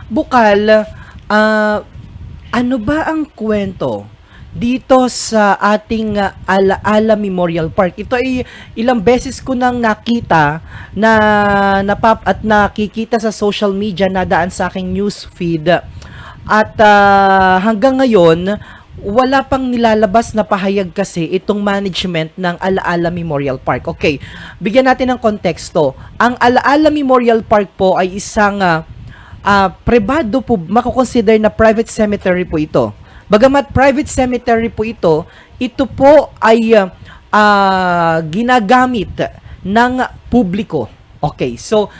Bukal, ah, ano ba ang kwento dito sa ating Alaala Memorial Park? Ito ay ilang beses ko nang nakita na at nakikita sa social media na daan sa aking news feed. At hanggang ngayon, wala pang nilalabas na pahayag kasi itong management ng Alaala Memorial Park. Okay, bigyan natin ng konteksto. Ang Alaala Memorial Park po ay isang privado po, makukonsider na private cemetery po ito. Bagamat private cemetery po ito po ay ginagamit ng publiko. Okay, so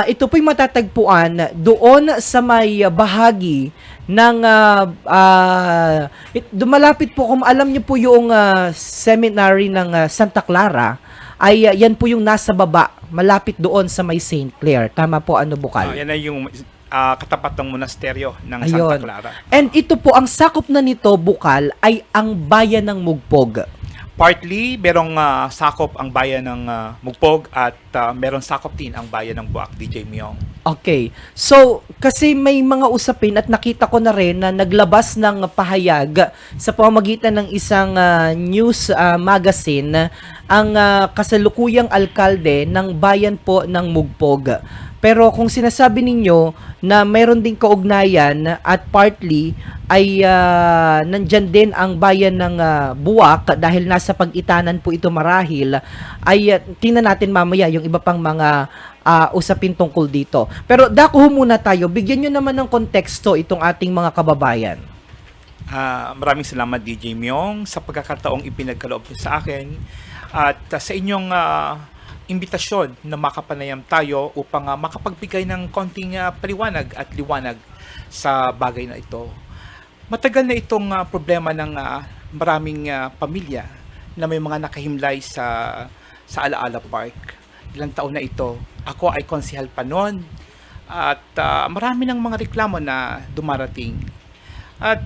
ito po'y matatagpuan doon sa may bahagi ng malapit po, kung alam niyo po yung seminary ng Santa Clara, ay yan po yung nasa baba, malapit doon sa may Saint Clair. Tama po, ano, Bukal? Yan ay yung katapat ng monasteryo ng Santa Ayun. Clara. And ito po, ang sakop na nito, Bukal, ay ang bayan ng Mugpog. Partly, merong sakop ang bayan ng Mugpog at merong sakop din ang bayan ng Buak, DJ Myong. Okay. So, kasi may mga usapin at nakita ko na rin na naglabas ng pahayag sa pamamagitan ng isang news magazine ang kasalukuyang alkalde ng bayan po ng Mugpog. Pero kung sinasabi ninyo na mayroon ding kaugnayan at partly ay nandyan din ang bayan ng Buwak dahil nasa pag-itanan po ito marahil, ay tingnan natin mamaya yung iba pang mga usapin tungkol dito. Pero dako muna tayo, bigyan nyo naman ng konteksto itong ating mga kababayan. Maraming salamat DJ Myong sa pagkakataong ipinagkaloob sa akin at sa inyong imbitasyon na makapanayam tayo upang makapagbigay ng konting paliwanag at liwanag sa bagay na ito. Matagal na itong problema ng maraming pamilya na may mga nakahimlay sa Alaala Park. Ilang taon na ito. Ako ay konsehal pa noon at marami ng mga reklamo na dumarating. At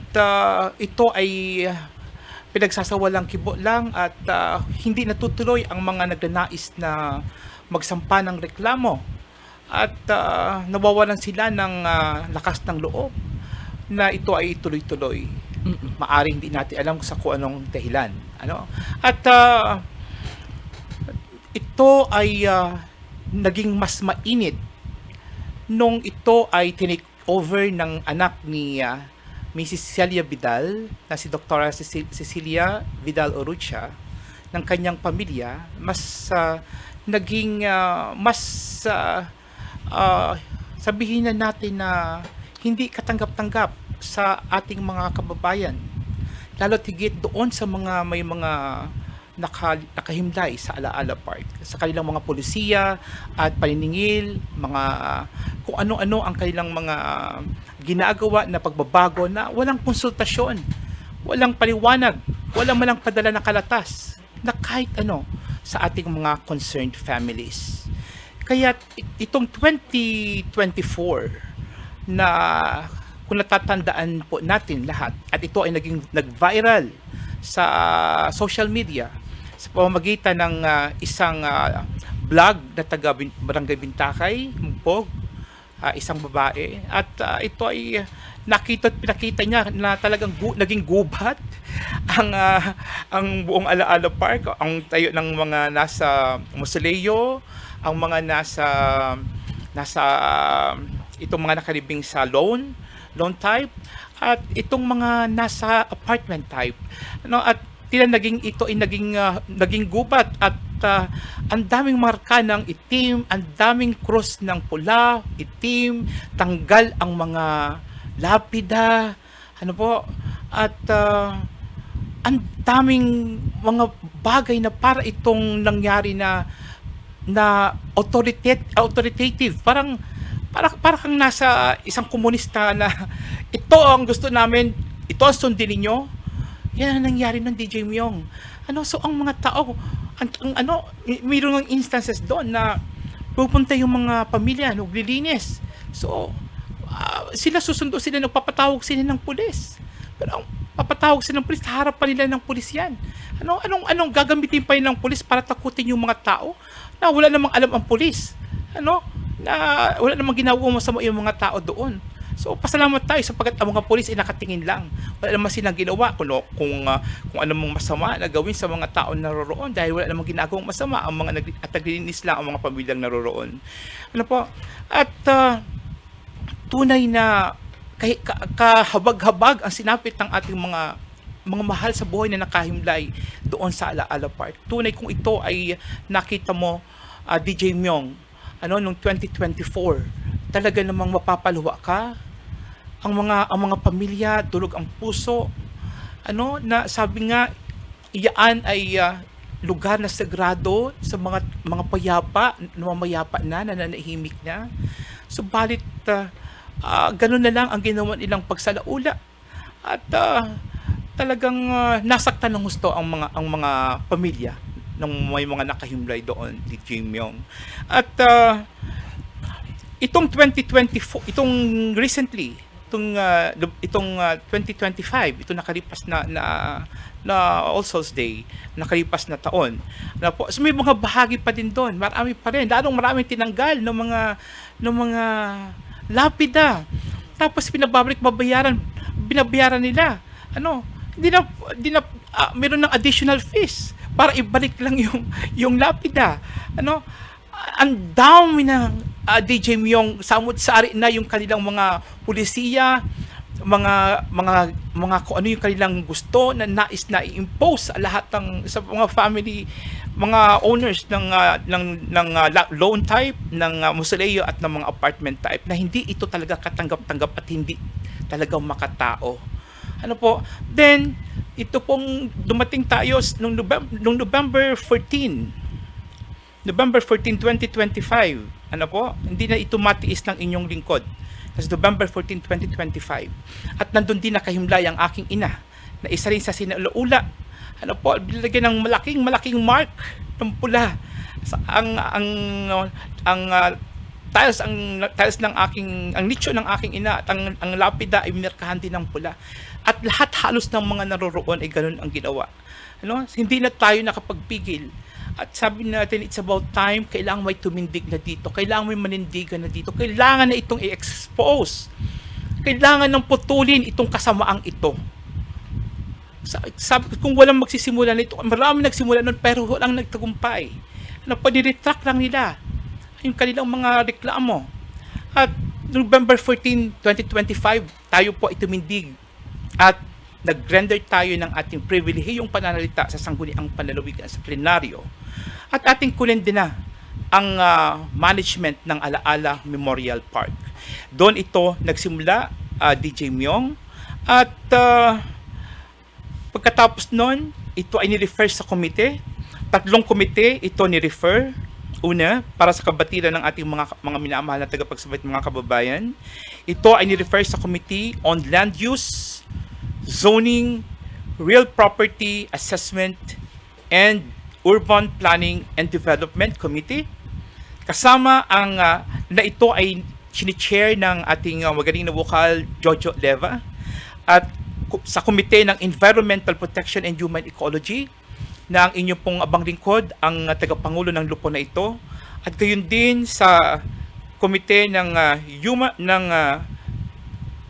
ito ay pinagsasawalang kibo lang at hindi natutuloy ang mga nagnanais na magsampa ng reklamo at nawawalan sila ng lakas ng loob na ito ay tuloy-tuloy. Maaring hindi natin alam sa kung anong dahilan. At ito ay naging mas mainit nung ito ay tinake over ng anak ni Mrs. Celia Vidal, na si Dr. Cecilia Vidal Orucha, ng kanyang pamilya, mas naging sabihin na natin na hindi katanggap-tanggap sa ating mga kababayan. Lalo't higit doon sa may mga nakahimlay sa Alaala Park, sa kanilang mga polisiya at paniningil, mga kung ano-ano ang kanilang mga ginagawa na pagbabago na walang konsultasyon, walang paliwanag, walang malang padala na kalatas na kahit ano sa ating mga concerned families. Kaya itong 2024 na kung natatandaan po natin lahat, at ito ay nag-viral sa social media sa pamamagitan ng isang vlog na taga Barangay Bintakay, Mugpog, isang babae, at ito ay pinakita niya na talagang naging gubat ang buong Alaala Park, ang tayo ng mga nasa Musileo, ang mga nasa itong mga nakalibing sa loan type, at itong mga nasa apartment type, at ito ay naging gubat at ang daming marka ng itim, ang daming cross ng pula, itim, tanggal ang mga lapida, at ang daming mga bagay na para itong nangyari na authoritative, parang kang nasa isang komunista na ito ang gusto namin, ito ang sundin ninyo. Yan ang nangyari ng DJ Myong. So ang mga tao, mayroon ng instances doon na pupunta yung mga pamilya, naglilinis. So sila susundo sila, nagpapatawag sila ng pulis. Pero papatawag sila ng pulis, harap pa nila ng pulis yan. Anong gagamitin pa yun ng pulis para takutin yung mga tao na wala namang alam ang pulis? Na wala namang ginagawa masama yung mga tao doon. So pasalamat tayo sapagkat ang mga pulis ay nakatingin lang. Wala naman silang ginawa kung ano mong masama na gawin sa mga tao na naroroon dahil wala namang ginagawang masama ang mga naglilinis lang ang mga pamilyang naroroon. Ano po? At tunay na kahabag-habag ang sinapit ng ating mga mahal sa buhay na nakahimlay doon sa Alaala Park. Tunay kung ito ay nakita mo, DJ Myong, noong 2024, talaga namang mapapaluwa ka. Ang mga pamilya, durog ang puso. Na sabi nga, iyaan ay lugar na sagrado sa mga payapa, mamayapa na, nananahimik na. Subalit, ganun na lang ang ginawa nilang pagsalaula. At talagang nasaktan ng gusto ang mga pamilya ng may mga nakahimlay doon, DJ Myong. At itong 2024, itong recently, itong 2025, ito nakalipas na All Souls Day, nakalipas na taon. So may mga bahagi pa din doon, marami pa rin, maraming tinanggal ng mga lapida. Tapos binabayaran nila. Meron ng additional fees para ibalik lang yung lapida. Ang dami ng DJ Myong, samot-sari na yung kanilang mga pulisiya, mga kung ano yung kanilang gusto na nais na i-impose sa lahat sa mga family, mga owners ng loan type, ng mausoleo at ng mga apartment type, na hindi ito talaga katanggap-tanggap at hindi talaga makatao. Then ito pong dumating tayo nung November 14, 2025. Hindi na ito matiis ng inyong lingkod. Kasi November 14, 2025. At nandun din nakahimlay ang aking ina na isa rin sa sinalaula. Bilagyan ng malaking mark ng pula. Tiles ng ang nicho ng aking ina at ang lapida ay minarkahan din ng pula. At lahat halos ng mga naroroon ay ganun ang ginawa. Hindi na tayo nakapagpigil. At sabi natin, it's about time, kailangan may tumindig na dito, kailangan may manindigan na dito, kailangan na itong i-expose, kailangan ng putulin itong kasamaang ito. Sabi, kung walang magsisimula nito, marami nagsimula nun pero walang nagtagumpay. Paniretract lang nila yung kanilang mga reklamo. At November 14, 2025, tayo po ay tumindig at nag-render tayo ng ating pribilehiyong pananalita sa sangguniang panlalawigan sa plenaryo. At ating kulendina ang management ng Alaala Memorial Park. Doon ito nagsimula, DJ Myong. At pagkatapos nun, ito ay nirefer sa komite. 3 komite ito nirefer. Una, para sa kabatiran ng ating mga minamahal na tagapagsabay mga kababayan. Ito ay nirefer sa Committee on Land Use, Zoning, Real Property Assessment, and Urban Planning and Development Committee. Kasama na ito ay sini-chair ng ating magaling na vokal Jojo Leva, at sa Komite ng Environmental Protection and Human Ecology na ang inyong pong abang lingkod, ang tagapangulo ng lupo na ito, at gayon din sa Komite ng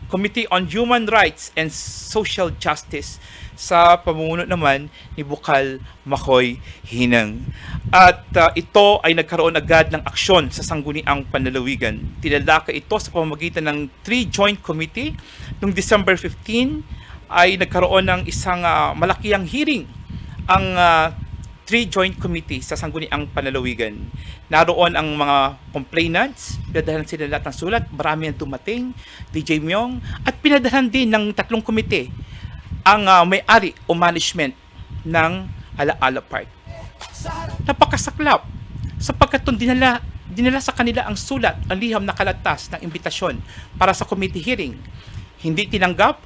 Committee on Human Rights and Social Justice sa pamumuno naman ni Bukal Makoy Hinang. At ito ay nagkaroon agad ng aksyon sa sangguniang panlalawigan. Tinalaka ito sa pamamagitan ng 3 joint committee. Noong December 15 ay nagkaroon ng isang malakihang hearing ang 3 joint committee sa sangguniang panlalawigan. Naroon ang mga complainants, pinadalan sila lahat ng sulat, marami ang dumating, DJ Myong, at pinadalan din ng 3 komite ang may-ari o management ng Alaala Park. Napakasaklap sapagkat dinala sa kanila ang sulat, ang liham na kalatas ng imbitasyon para sa committee hearing. Hindi tinanggap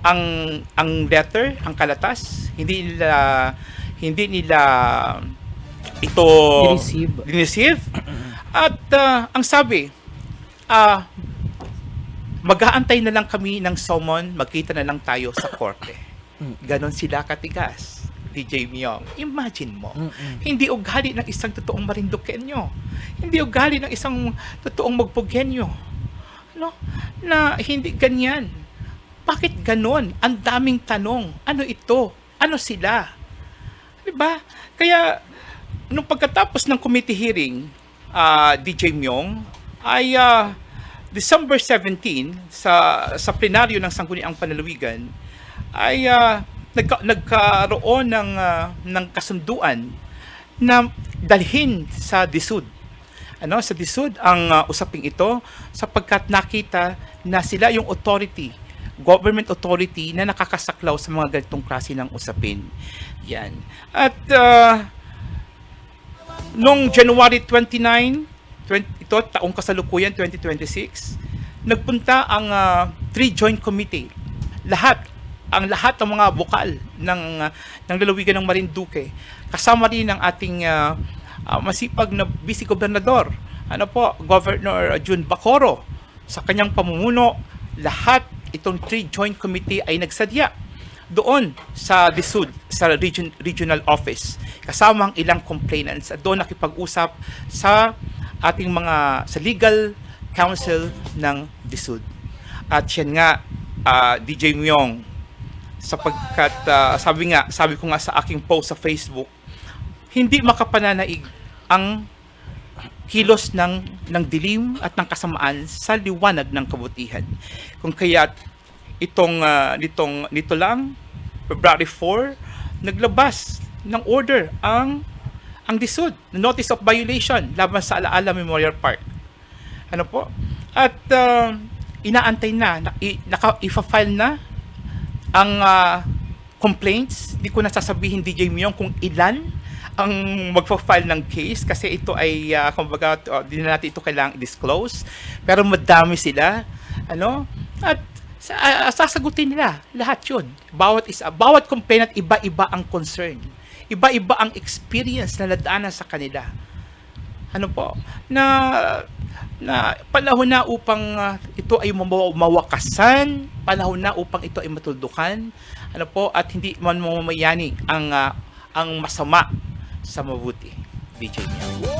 ang letter, ang kalatas, hindi nila ito receive. At ang sabi, mag-aantay na lang kami ng summon, magkita na lang tayo sa korte. Ganon sila katigas, DJ Myong. Imagine mo, hindi ugali ng isang totoong Marinduqueño, hindi ugali ng isang totoong Magpugueño no? Na hindi ganyan. Bakit ganon? Ang daming tanong. Ano ito? Ano sila? 'Di ba? Kaya nung pagkatapos ng committee hearing, DJ Myong, ay December 17 sa plenaryo ng Sangguniang Panlalawigan ay nagkaroon ng kasunduan na dalhin sa DSUD. Sa DSUD ang usaping ito sapagkat nakita na sila yung authority, government authority na nakakasaklaw sa mga ganitong klase ng usapin. Yan. At noong January 29, ito taong kasalukuyan 2026, nagpunta ang 3 joint committee. Lahat ng mga bukal ng lalawigan ng Marinduque, kasama rin ang ating masipag na vice gobernador, Governor June Bacoro. Sa kanyang pamumuno, lahat itong 3 joint committee ay nagsadya doon sa DSUD, sa regional office, kasama ang ilang complainants at doon nakipag-usap sa ating sa legal counsel ng DSUD. At yan nga, DJ Myong, sapagkat sabi ko nga sa aking post sa Facebook, hindi makapananaig ang kilos ng dilim at ng kasamaan sa liwanag ng kabutihan. Kung kaya nito lang, February 4, naglabas ng order ang DSUD, Notice of Violation laban sa Alaala Memorial Park. At inaantay na ifa-file na ang complaints. Di ko na sasabihin, DJ Myong, kung ilan ang magfa-file ng case kasi ito ay kumbaga di na natin ito kailangang i-disclose, pero madami sila, at sasagutin nila lahat 'yun. Bawat complainant, iba-iba ang concern, iba-iba ang experience na nadaanan sa kanila. Na panahon na upang ito ay mawakasan, panahon na upang ito ay matuldukan, at hindi man mamamayani ang masama sa mabuti. DJ Myong.